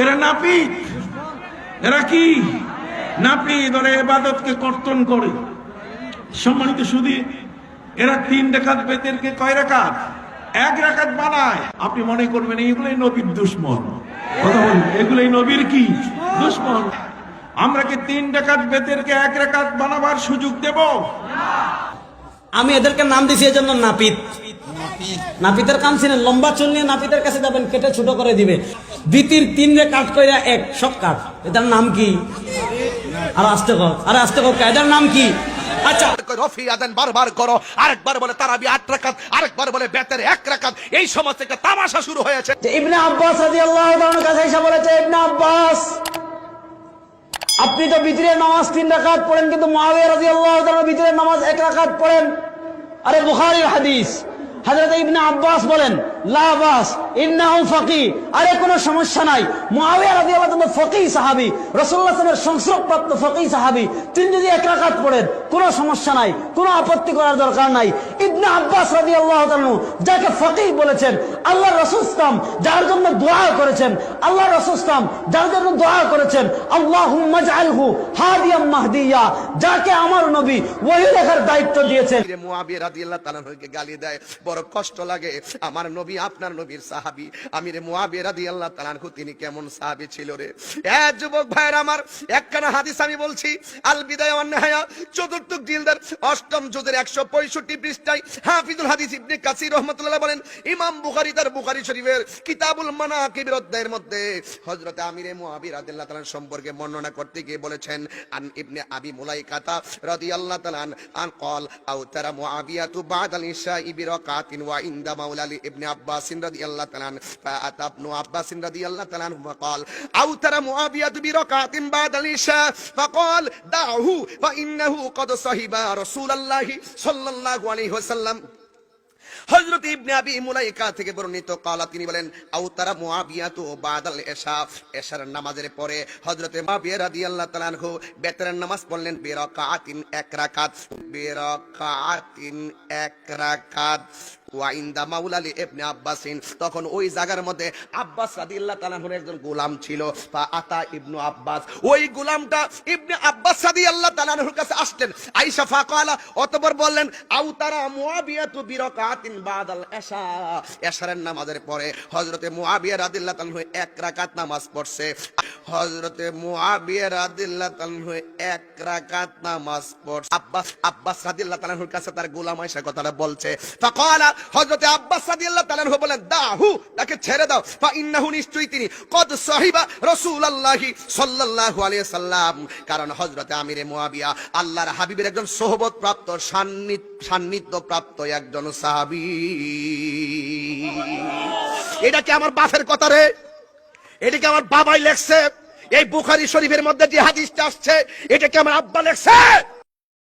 এরা নাপিত। এরা কি নাপিত? ওরা ইবাদতকে কর্তন করে। সম্মানিত সুধী, এরা 3 রাকাত বেতেরকে কয় রাকাত? 1 রাকাত বানায়। আপনি মনে করবেন এইগুলোই নবীর দুশমন। কথা বলুন, এগুলোই নবীর কি দুশমন? আমরা কি 3 রাকাত বেতেরকে 1 রাকাত বানাবার সুযোগ দেব? আমি এদেরকে নাম দিছি এজন্য নাপিত। নাপিতের কাম ছিলেন, লম্বা চুল নিয়ে নাপিতের কাছে যাবেন, কেটে ছোট করে দিবে। বিতির 3 রে কাট করে 1 সব কাট। এটার নাম কি? আর আস্তে কর, আরে আস্তে কর, এটার নাম কি? আচ্ছা, রফি আদান বারবার করো, আরেকবার বলে তারাবি 8 রাকাত, আরেকবার বলে বেতের 1 রাকাত। এই সমস্ত একটা তামাশা শুরু হয়েছে। ইবনে আব্বাস রাদিয়াল্লাহু তাআলার কাছে এসে বলেছে, ইবনে আব্বাস, আপনি তো বিতরের নামাজ 3 রাকাত পড়েন, কিন্তু মুআবিয়া রাদিয়াল্লাহু তাআলা বিতরের নামাজ 1 রাকাত পড়েন। আরে বুখারীর হাদিস। হযরত ইবনে আব্বাস বলেন, লা বাস ইন্নাহু ফাকিহ। আরে কোনো সমস্যা নাই, মুআবিয়া রাদিয়াল্লাহু তাআলা ফকিহ সাহাবী, রাসূলুল্লাহ সাল্লাল্লাহু আলাইহি ওয়াসাল্লামের সংস্রবপ্রাপ্ত ফকিহ সাহাবী, তিনি যদি 1 রাকাত পড়েন কোনো সমস্যা নাই, কোনো আপত্তি করার দরকার নাই। ইবনে আব্বাস রাদিয়াল্লাহু তাআলা যাকে ফকিহ বলেছেন, আল্লাহর রাসূল সাল্লাল্লাহু আলাইহি ওয়াসাল্লাম যার জন্য দোয়া করেছেন, আল্লাহর রাসূল সাল্লাল্লাহু আলাইহি ওয়াসাল্লাম যার জন্য দোয়া করেছেন, আল্লাহুম্মা জাআলহু হাদিয়াম মাহদিয়া, যাকে আমার নবী ওহী লেখার দায়িত্ব দিয়েছেন। মুআবিয়া রাদিয়াল্লাহু তাআলা হইকে গালি দেয়, বড় কষ্ট লাগে। আমার নবী আপনার নবীর সাহাবী, আমিরে মুআবিয়া রাদিয়াল্লাহু তাআলা তিনি কেমন সাহাবী ছিল রে। যুবক ভাইরা আমার, একখানা হাদিস আমি বলছি, আল বিদায়া ওয়ান নিহায়া 4th জিলদের 8ম জুজের 165 পৃষ্ঠায় হাফিজুল হাদিস ইবনে কাসির রাহমাতুল্লাহ বলেন, ইমাম বুখারী তার বুখারী শরীফের কিতাবুল মানাকিবের অধ্যায়ের মধ্যে হযরত আমিরে মুআবিয়া রাদিয়াল্লাহু তাআলা সম্পর্কে বর্ণনা করতে গিয়ে বলেছেন, আন ইবনে আবি মুলাইকাতা রাদিয়াল্লাহু তাআলা আন قال আও তারা মুআবিয়াতু বাদাল ইশা'i বিরাকাতিন ওয়া ইনদা মাওলালি ইবনে আব্বাস রাদিয়াল্লাহু তাআলা ফাআতা ইবনে আব্বাস রাদিয়াল্লাহু তাআলা قال আও তারা মুআবিয়াতু বিরাকাতিন বাদাল ইশা فقال দাহু فإنه قد صحب رسول الله সাল্লাল্লাহু আলাইহি ওয়াসাল্লাম। হযরত ইবনে আবি মুলাইকা থেকে বর্ণিত, قال তিনি বলেন, আও তারা মুআবিয়াতু বাদাল ইশা, ইশার নামাজের পরে হযরত মুআবিয়া রাদিয়াল্লাহু তাআলা আনহু বেতরের নামাজ পড়লেন বিরাকাতিন 1 রাকাত, বিরাকাতিন 1 রাকাত। ওয়া ইনদা মাওলালি ইবনে আব্বাসিন, তখন ওই জায়গার মধ্যে আব্বাস রাদিয়াল্লাহু তাআলা আনহুর একজন গোলাম ছিল। ফাআতা ইবনু আব্বাস, ওই গোলামটা ইবনে আব্বাস রাদিয়াল্লাহু তাআলা আনহুর কাছে আসলেন। আয়েশা ফাকালা, অতঃপর বললেন, আও তারা মুআবিয়াতু বিরাকাতিন বাদাল ইশা, ইশারের নামাজের পরে হযরতে মুআবিয়া রাদিয়াল্লাহু তাআলা 1 রাকাত নামাজ পড়ছে। হযরতে মুআবিয়া রাদিয়াল্লাহু তাআলা 1 রাকাত নামাজ পড়ছে। আব্বাস রাদিয়াল্লাহু তাআলা আনহুর কাছে তার গোলাম আয়েশা কথাটা বলছে। ফাকালা, হযরতে আব্বাস রাদিয়াল্লাহু তাআলা আনহু বলেন, দাহু, তাকে ছেড়ে দাও। ফাইন্নাহু, নিশ্চয়ই তিনি কদ সাহিবা রাসূলুল্লাহি সাল্লাল্লাহু আলাইহি ওয়াসাল্লাম, কারণ হযরতে আমিরে মুআবিয়া আল্লাহর হাবিবের একজন সোহবত প্রাপ্ত, সান্নিধ্য প্রাপ্ত একজন সাহাবী। এটা কি আমার বাপের কথা রে? এটা কি আমার বাবাই লেখছে? এই বুখারী শরীফের মধ্যে যে হাদিসটা আসছে, এটা কি আমার আব্বা লেখছে?